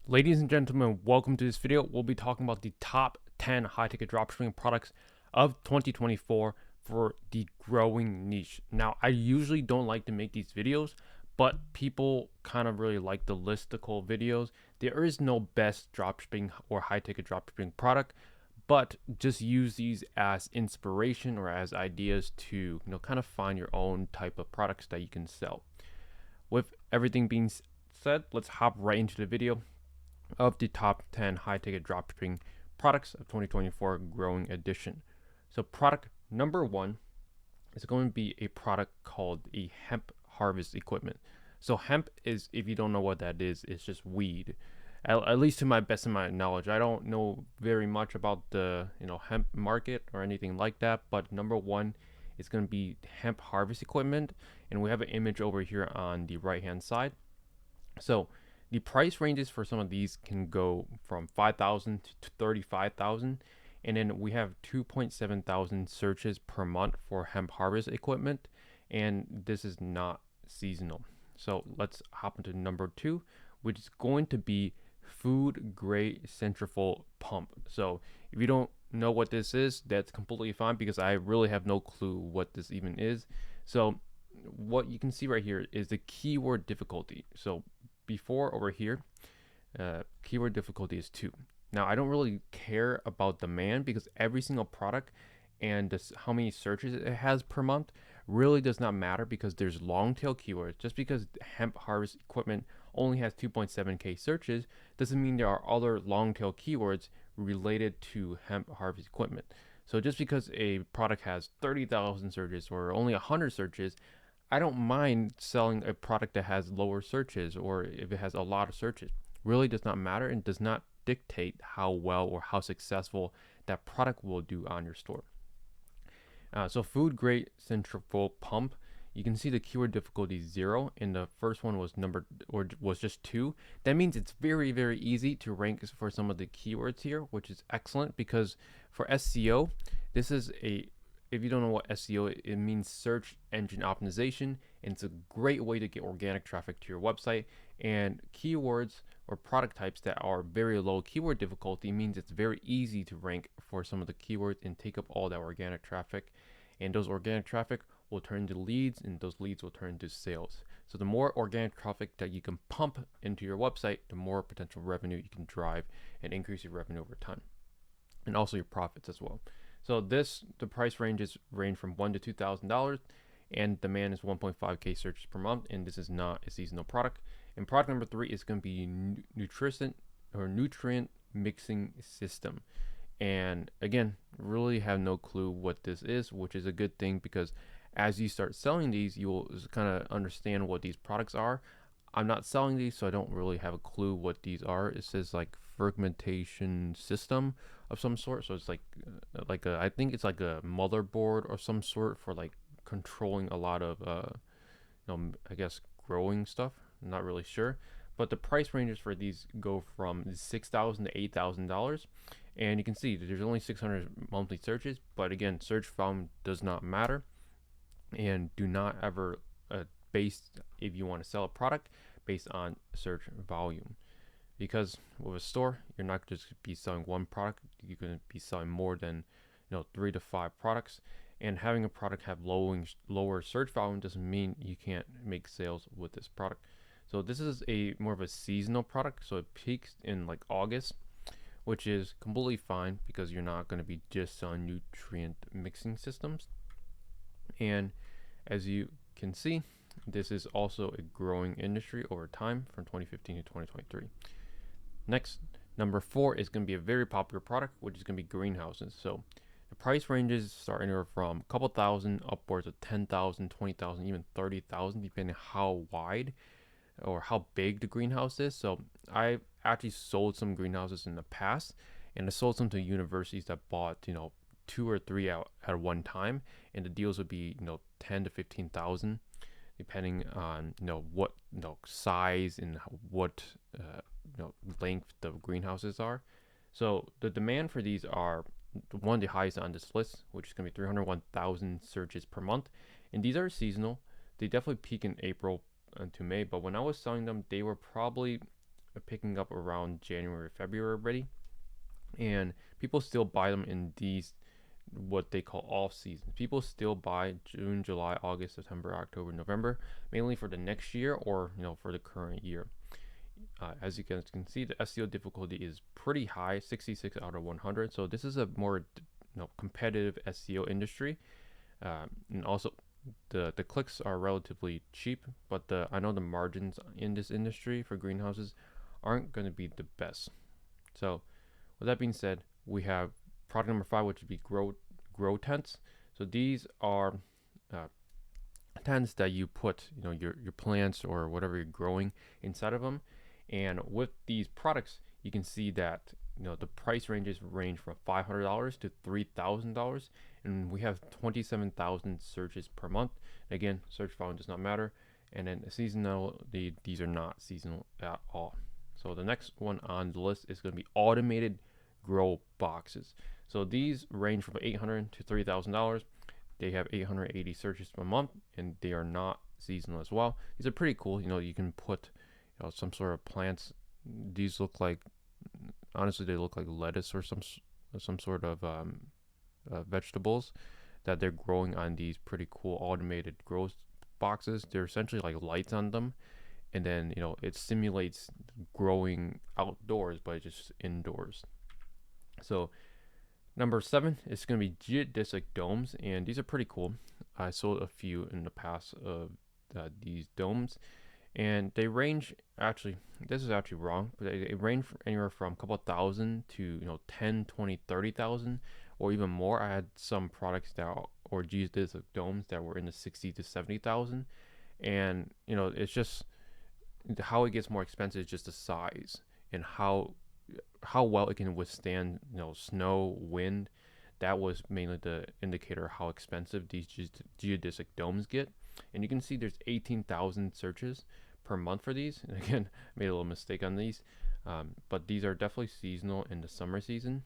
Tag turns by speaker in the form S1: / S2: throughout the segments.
S1: Ladies and gentlemen, welcome to this video. We'll be talking about the top 10 high-ticket dropshipping products of 2024 for the growing niche. Now, I usually don't like to make these videos, but people kind of really like the listicle videos. There is no best dropshipping or high-ticket dropshipping product, but just use these as inspiration or as ideas to, kind of find your own type of products that you can sell. With everything being said, let's hop right into the video of the top 10 high ticket dropshipping products of 2024 growing edition. So, product number one is going to be a product called a hemp harvest equipment. So, hemp is, if you don't know what that is, it's just weed. At least to my best of my knowledge, I don't know very much about the hemp market or anything like that. But number one is going to be hemp harvest equipment, and we have an image over here on the right hand side. So the price ranges for some of these can go from 5,000 to 35,000, and then we have 2.7 thousand searches per month for hemp harvest equipment, and this is not seasonal. So let's hop into number two, which is going to be food grade centrifugal pump. So if you don't know what this is, that's completely fine because I really have no clue what this even is. So what you can see right here is the keyword difficulty. So before over here, keyword difficulty is 2. Now I don't really care about demand because every single product and how many searches it has per month really does not matter because there's long tail keywords. Just because hemp harvest equipment only has 2.7k searches doesn't mean there are other long tail keywords related to hemp harvest equipment. So just because a product has 30,000 searches or only 100 searches, I don't mind selling a product that has lower searches or if it has a lot of searches. Really does not matter and does not dictate how well or how successful that product will do on your store. So food grade centrifugal pump, you can see the keyword difficulty 0, and the first one was just 2. That means it's very, very easy to rank for some of the keywords here, which is excellent because for SEO, this is if you don't know what SEO is, it means search engine optimization, and it's a great way to get organic traffic to your website. And keywords or product types that are very low keyword difficulty means it's very easy to rank for some of the keywords and take up all that organic traffic. And those organic traffic will turn into leads, and those leads will turn into sales. So the more organic traffic that you can pump into your website, the more potential revenue you can drive and increase your revenue over time, and also your profits as well. So the price ranges range from $1,000 to $2,000, and demand is 1.5k searches per month, and this is not a seasonal product. And product number 3 is going to be nutrient mixing system. And again, really have no clue what this is, which is a good thing because as you start selling these, you will kind of understand what these products are. I'm not selling these, so I don't really have a clue what these are. It says like fermentation system of some sort. So it's I think it's like a motherboard or some sort for like controlling a lot of I guess growing stuff. I'm not really sure, but the price ranges for these go from $6,000 to $8,000, and you can see that there's only 600 monthly searches. But again, search volume does not matter, and do not ever base if you want to sell a product based on search volume, because with a store you're not just be selling one product, you're going to be selling more than 3 to 5 products, and having a product have lower search volume doesn't mean you can't make sales with this product. So this is a more of a seasonal product, so it peaks in like August, which is completely fine because you're not going to be just selling nutrient mixing systems. And as you can see, this is also a growing industry over time from 2015 to 2023. Next, number 4 is going to be a very popular product, which is going to be greenhouses. So the price ranges start anywhere from a couple thousand upwards of 10,000, 20,000, even 30,000, depending how wide or how big the greenhouse is. So I've actually sold some greenhouses in the past, and I sold some to universities that bought 2 or 3 out at one time, and the deals would be 10 to 15,000 depending on what size and what length the greenhouses are. So the demand for these are one of the highest on this list, which is going to be 301,000 searches per month, and these are seasonal. They definitely peak in April to May, but when I was selling them, they were probably picking up around January, February already, and people still buy them in these what they call off seasons. People still buy June, July, August, September, October, November, mainly for the next year or for the current year. As you guys can see, the SEO difficulty is pretty high, 66 out of 100. So this is a more competitive SEO industry, and also the clicks are relatively cheap. But I know the margins in this industry for greenhouses aren't going to be the best. So with that being said, we have product number 5, which would be grow tents. So these are tents that you put your plants or whatever you're growing inside of them. And with these products, you can see that the price ranges range from $500 to $3,000, and we have 27,000 searches per month. Again, search volume does not matter. And then seasonal, these are not seasonal at all. So the next one on the list is going to be automated grow boxes. So these range from $800 to $3,000. They have 880 searches per month, and they are not seasonal as well. These are pretty cool. You can put some sort of plants. These look like, honestly, they look like lettuce or some sort of vegetables that they're growing on these pretty cool automated grow boxes. They're essentially like lights on them, and then it simulates growing outdoors, but just indoors. So number 7 is going to be geodesic domes, and these are pretty cool. I sold a few in the past of these domes, and they range, actually, this is actually wrong, but they range anywhere from a couple thousand to 10, 20, 30,000 or even more. I had some products or geodesic domes that were in the 60 to 70,000, and it's just how it gets more expensive is just the size and how well it can withstand snow, wind. That was mainly the indicator of how expensive these geodesic domes get. And you can see there's 18,000 searches per month for these. And again, I made a little mistake on these, but these are definitely seasonal in the summer season.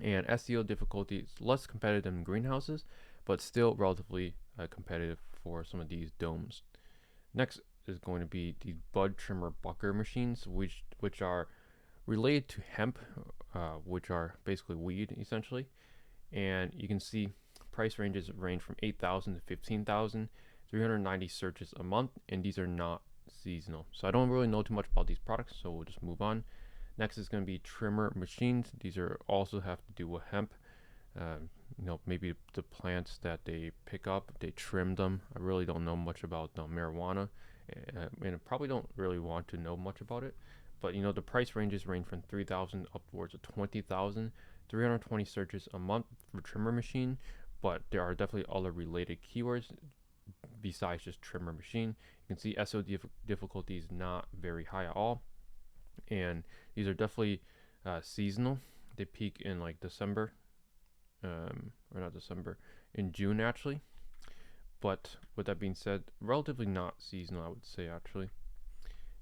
S1: And SEO difficulty is less competitive than greenhouses, but still relatively competitive for some of these domes. Next is going to be the bud trimmer bucker machines, which are related to hemp, which are basically weed essentially. And you can see price ranges range from 8,000 to 15,000, 390 searches a month, and these are not seasonal. So I don't really know too much about these products, so we'll just move on. Next is going to be trimmer machines. These are also have to do with hemp. Maybe the plants that they pick up, they trim them. I really don't know much about marijuana, and I probably don't really want to know much about it. But the price ranges range from 3,000 upwards of 20,000, 320 searches a month for trimmer machine. But there are definitely other related keywords besides just trimmer machine. You can see SEO difficulty is not very high at all, and these are definitely seasonal. They peak in like December, or not December, in June actually. But with that being said, relatively not seasonal, I would say actually.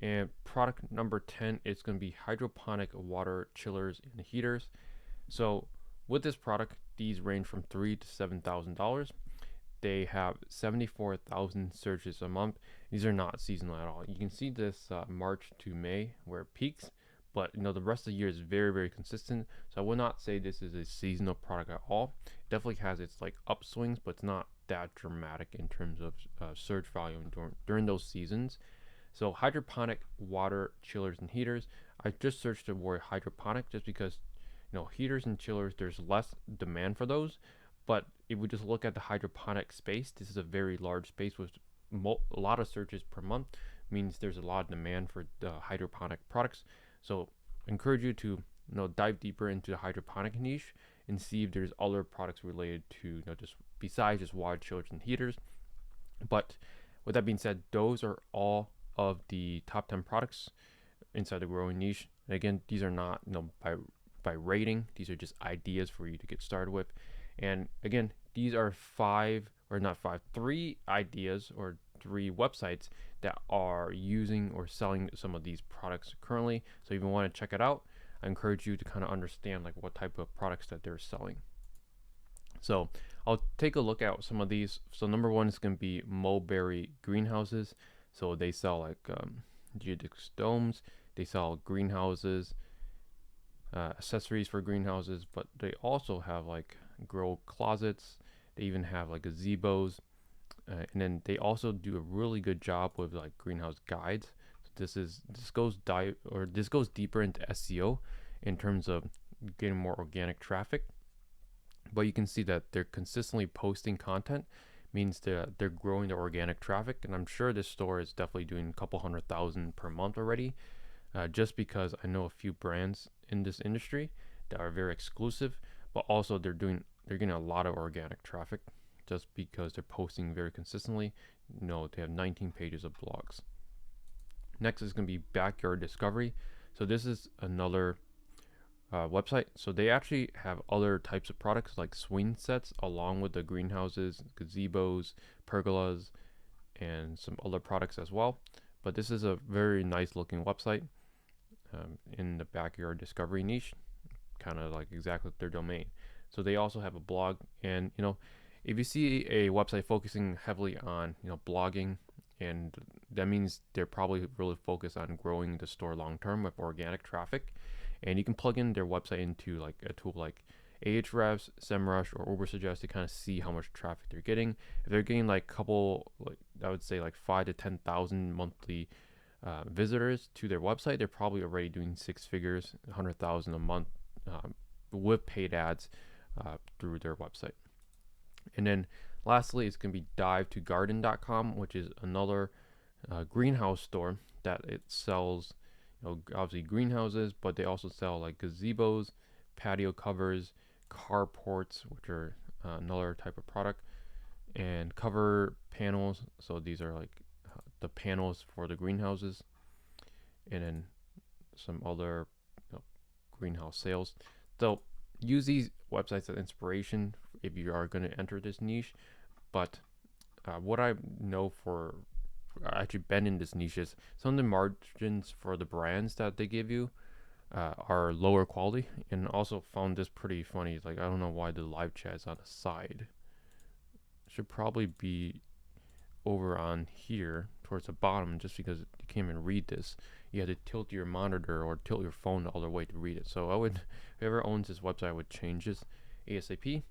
S1: And product number 10 is going to be hydroponic water chillers and heaters. So with this product, these range from $3,000 to $7,000. They have 74,000 searches a month. These are not seasonal at all. You can see this March to May where it peaks, but the rest of the year is very, very consistent. So I would not say this is a seasonal product at all. It definitely has its like upswings, but it's not that dramatic in terms of search volume during those seasons. So hydroponic water chillers and heaters. I just searched the word hydroponic just because heaters and chillers, there's less demand for those. But if we just look at the hydroponic space, this is a very large space with a lot of searches per month. Means there's a lot of demand for the hydroponic products. So I encourage you to dive deeper into the hydroponic niche and see if there's other products related to just besides just water chillers and heaters. But with that being said, those are all of the top 10 products inside the growing niche. And again, these are not by rating. These are just ideas for you to get started with. And again, these are three ideas or 3 websites that are using or selling some of these products currently. So if you want to check it out, I encourage you to kind of understand like what type of products that they're selling. So I'll take a look at some of these. So number 1 is going to be Mulberry Greenhouses. So they sell like geodesic domes. They sell greenhouses, accessories for greenhouses, but they also have like grow closets. They even have like gazebos, and then they also do a really good job with like greenhouse guides. So this goes deeper into SEO in terms of getting more organic traffic. But you can see that they're consistently posting content, means that they're growing the organic traffic. And I'm sure this store is definitely doing a couple 100,000 per month already, just because I know a few brands in this industry that are very exclusive, but also they're getting a lot of organic traffic just because they're posting very consistently. They have 19 pages of blogs. Next is going to be Backyard Discovery. So this is another website. So they actually have other types of products like swing sets along with the greenhouses, gazebos, pergolas, and some other products as well. But this is a very nice looking website in the backyard discovery niche, kind of like exactly their domain. So they also have a blog, and if you see a website focusing heavily on blogging, and that means they're probably really focused on growing the store long term with organic traffic. And you can plug in their website into like a tool like Ahrefs, SEMrush, or Ubersuggest to kind of see how much traffic they're getting. If they're getting like I would say like 5 to 10,000 monthly visitors to their website, they're probably already doing six figures, 100,000 a month with paid ads through their website. And then lastly, it's going to be dive2garden.com, which is another greenhouse store that it sells, obviously greenhouses, but they also sell like gazebos, patio covers, carports, which are another type of product, and cover panels. So these are like the panels for the greenhouses, and then some other greenhouse sales. So use these websites as inspiration if you are going to enter this niche. But what I know for actually been in this niche is some of the margins for the brands that they give you are lower quality, and also found this pretty funny. Like, I don't know why the live chat is on the side. Should probably be over on here towards the bottom, just because you can't even read this. You have to tilt your monitor or tilt your phone the other way to read it. So I would, whoever owns this website, I would change this ASAP.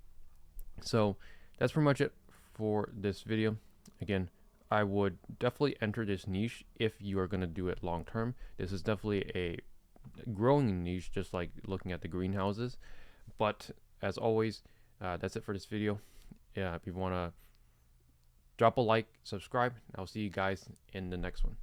S1: So that's pretty much it for this video. Again, I would definitely enter this niche if you are going to do it long term. This is definitely a growing niche, just like looking at the greenhouses. But as always, that's it for this video. If you want to drop a like, subscribe, I'll see you guys in the next one.